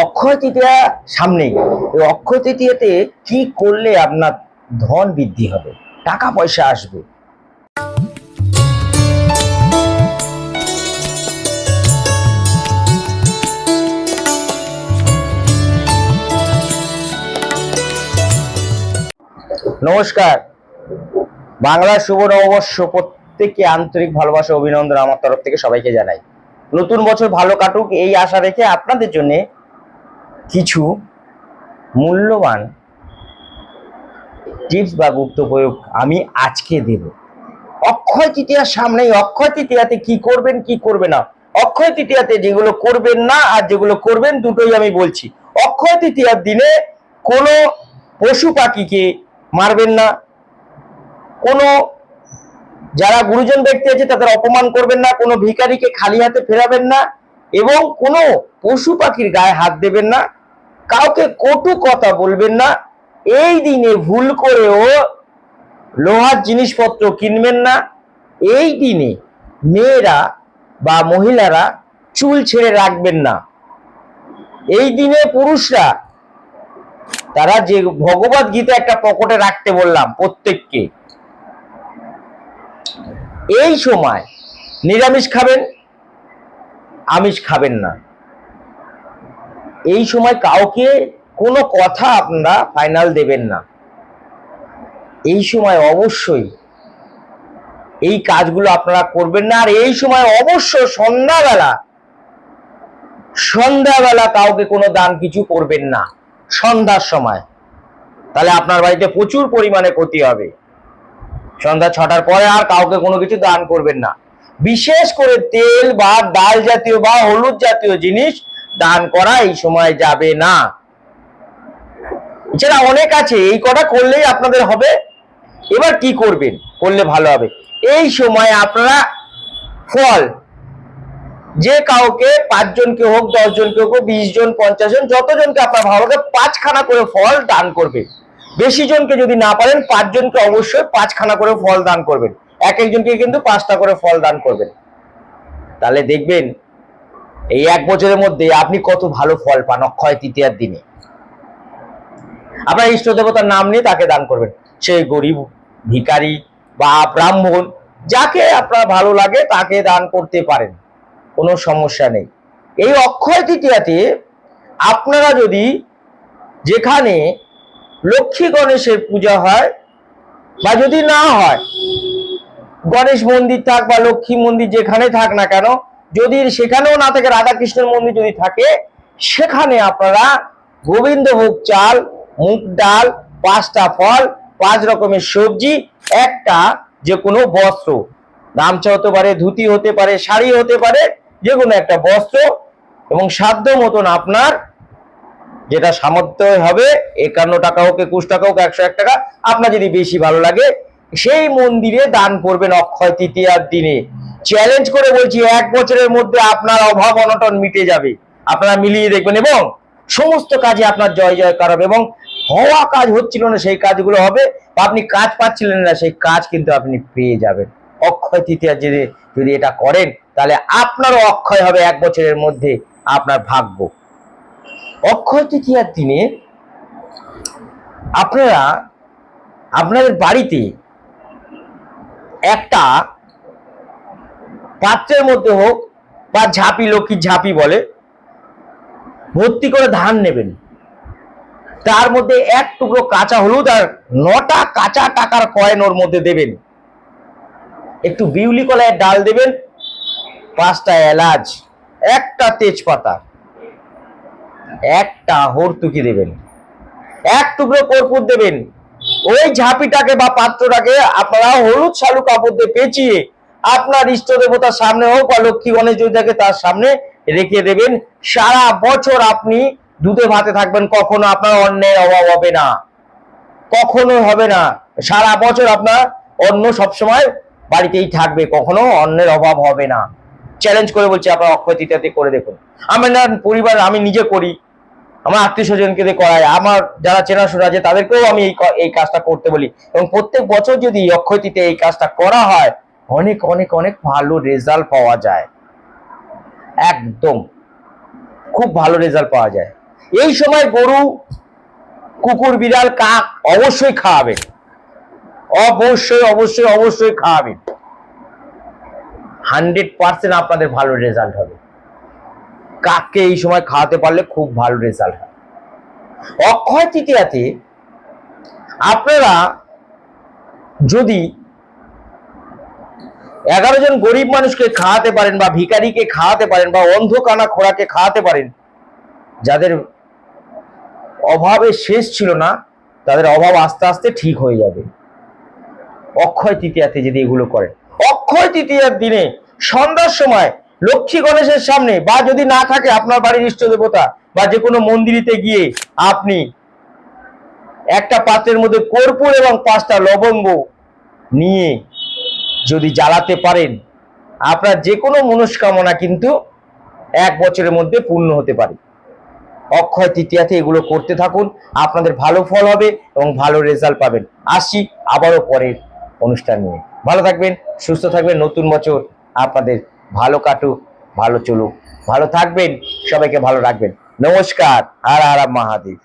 অক্ষয় তৃতীয়া সামনেই। এই অক্ষয় তৃতীয়াতে কি করলে আপনার ধন বৃদ্ধি হবে, টাকা পয়সা আসবে? নমস্কার, বাংলা শুভ নববর্ষ, প্রত্যেককে আন্তরিক ভালোবাসা অভিনন্দন আমার তরফ থেকে সবাইকে জানাই। নতুন বছর ভালো কাটুক এই আশা রেখে আপনাদের জন্য কিছু মূল্যবান টিপস বা গুপ্ত প্রয়োগ আমি আজকে দেব। অক্ষয় তৃতীয়ার সামনেই, অক্ষয় তৃতীয়াতে কি করবেন কি করবে না। অক্ষয় তৃতীয়াতে যেগুলো করবেন না আর যেগুলো করবেন দুটোই আমি বলছি। অক্ষয় তৃতীয়ার দিনে কোনো পশু পাখিকে মারবেন না, কোনো যারা গুরুজন ব্যক্তি আছে তাদের অপমান করবেন না, কোনো ভিখারিকে খালি হাতে ফেরাবেন না, এবং কোনো পশু পাখির গায়ে হাত দেবেন না, কাউকে কটু কথা বলবেন না। এই দিনে ভুল করেও লোহার জিনিসপত্র কিনবেন না। এই দিনে মেয়েরা বা মহিলারা চুল ছেড়ে রাখবেন না। এই দিনে পুরুষরা, তারা যে ভগবত গীতা একটা পকেটে রাখতে বললাম প্রত্যেককে, এই সময় নিরামিষ খাবেন, আমিষ খাবেন না। এই সময় কাউকে কোনো কথা আপনারা ফাইনাল দেবেন না। এই সময় অবশ্যই এই কাজগুলো আপনারা করবেন না। আর এই সময় অবশ্য সন্ধ্যাবেলা কাউকে কোনো দান কিছু করবেন না সন্ধ্যার সময়, তাহলে আপনার বাড়িতে প্রচুর পরিমাণে ক্ষতি হবে। সন্ধ্যা 6টার পরে আর কাউকে কোনো কিছু দান করবেন না। বিশেষ করে তেল বা ডাল জাতীয় বা হলুদ জাতীয় জিনিস দান করা এই সময় যাবে না। এছাড়া অনেক আছে, এই কটা করলেই আপনাদের হবে। এবার কি করবেন করলে ভালো হবে? এই সময় আপনারা ফল, যে কাউকে 5 জনকে হোক, 10 জনকে হোক, 20 জন, 50 জন, যতজনকে আপনার ভালো লাগে 5খানা করে ফল দান করবেন। বেশি জনকে যদি না পারেন 5 জনকে অবশ্যই 5খানা করে ফল দান করবেন। এক একজনকে কিন্তু 5টা করে ফল দান করবেন। তাহলে দেখবেন এই 1 বছরের মধ্যে আপনি কত ভালো ফল পান। অক্ষয় তৃতীয়ার দিনে আপনার ইষ্ট দেবতার নাম নিয়ে তাকে দান করবেন। সে গরিব, ভিখারি বা ব্রাহ্মণ, যাকে আপনার ভালো লাগে তাকে দান করতে পারেন, কোনো সমস্যা নেই। এই অক্ষয় তৃতীয়াতে আপনারা যদি, যেখানে লক্ষ্মী গণেশের পূজা হয় বা যদি না হয়, গণেশ মন্দির থাক বা লক্ষ্মী মন্দির যেখানে থাক না কেন, যদি সেখানেও না থাকে, রাধাকৃষ্ণের মন্দির যদি থাকে, সেখানে আপনারা গোবিন্দভোগ চাল, মুগ ডাল, 5টা ফল, 5 রকমের সবজি, একটা যে কোনো বস্ত্র, গামছা হতে পারে, ধুতি হতে পারে, শাড়ি হতে পারে, যে কোনো একটা বস্ত্র, এবং সাধ্য মতন আপনার যেটা সামর্থ্য হবে, 51 টাকা হোক, 21 টাকা হোক, 101 টাকা, আপনার যদি বেশি ভালো লাগে, সেই মন্দিরে দান করবেন অক্ষয় তৃতীয়ার দিনে। চ্যালেঞ্জ করে বলছি, 1 বছরের মধ্যে আপনার অভাব অনটন মিটে যাবে। আপনারা মিলিয়ে দেখবেন এবং সমস্ত কাজে আপনার জয় জয়কার হবে, এবং হওয়া কাজ হচ্ছিল না সেই কাজগুলো হবে, বা আপনি কাজ পাচ্ছিলেন না সেই কাজ কিন্তু আপনি পেয়ে যাবেন। অক্ষয় তৃতীয়ার যদি এটা করেন, তাহলে আপনারও অক্ষয় হবে 1 বছরের মধ্যে আপনার ভাগ্য। অক্ষয় তৃতীয়ার দিনে আপনারা আপনাদের বাড়িতে একটা পাত্রের মধ্যে হোক বা ঝাঁপি, লক্ষ্মীর ঝাঁপি বলে, ভর্তি করে ধান নেবেন। তার মধ্যে 1 টুকরো কাঁচা হলুদ আর 9টা কাঁচা টাকার কয়েন ওর মধ্যে দেবেন। একটু বিউলি কলাইয়ের ডাল দেবেন, 5টা এলাচ, 1টা তেজপাতা, 1টা হরতুকি দেবেন, 1 টুকরো কর্পূর দেবেন। ওই ঝাঁপিটাকে বা পাত্রটাকে আপনারা হলুদ শালু কাপড় দিয়ে পেঁচিয়ে আপনার ইষ্ট দেবতার সামনে হোক বা লক্ষ্মী গণেশ যদি থাকে তার সামনে রেখে দেবেন। সারা বছর আপনি দুধে ভাতে থাকবেন, কখনো আপনার অন্নের অভাব হবে না, কখনো হবে না। সারা বছর আপনার অন্ন সবসময় বাড়িতেই থাকবে, কখনো অন্নের অভাব হবে না। চ্যালেঞ্জ করে বলছি, আপনার অক্ষয় তৃতীয়াতে করে দেখুন। আমার পরিবার, আমি নিজে করি, আমার আত্মীয় স্বজনকে করাই, আমার যারা চেনাশোনা আছে তাদেরকেও আমি এই কাজটা করতে বলি, এবং প্রত্যেক বছর যদি অক্ষয় তৃতীয়া এই কাজটা করা হয়, অনেক অনেক অনেক ভালো রেজাল্ট পাওয়া যায়। একদম খুব ভালো রেজাল্ট পাওয়া যায়। এই সময় গরু, কুকুর, বিড়াল, কাক অবশ্যই খাওয়াবেন, অবশ্যই অবশ্যই অবশ্যই খাওয়াবেন। 100% আপনাদের ভালো রেজাল্ট হবে। কাককে এই সময় খাওয়াতে পারলে খুব ভালো রেজাল্ট হয়। অক্ষয় তৃতীয়াতে আপনারা যদি 11 জন গরিব মানুষকে খাওয়াতে পারেন, বা ভিখারিকে খাওয়াতে পারেন, বা অন্ধকানা খোড়াকে খাওয়াতে পারেন, যাদের অভাবে শেষ ছিল না, তাদের অভাব আস্তে আস্তে ঠিক হয়ে যাবে অক্ষয় তৃতীয়াতে যদি এগুলো করেন। অক্ষয় তৃতীয়ার দিনে সন্ধ্যার সময় লক্ষ্মী গণেশের সামনে, বা যদি না থাকে আপনার বাড়ির ইষ্ট দেবতা, বা যে কোনো মন্দিরেতে গিয়ে আপনি একটা পাত্রের মধ্যে কর্পূর এবং 5টা লবঙ্গ নিয়ে যদি জ্বালাতে পারেন, আপনার যে কোনো মনস্কামনা কিন্তু 1 বছরের মধ্যে পূর্ণ হতে পারে। অক্ষয় তৃতীয়াতে এগুলো করতে থাকুন, আপনাদের ভালো ফল হবে এবং ভালো রেজাল্ট পাবেন। আসি আবারও পরের অনুষ্ঠান নিয়ে। ভালো থাকবেন, সুস্থ থাকবেন, নতুন বছর আপনাদের ভালো কাটুক, ভালো চলুক, ভালো থাকবেন, সবাইকে ভালো রাখবেন। নমস্কার, হর হর মহাদেব।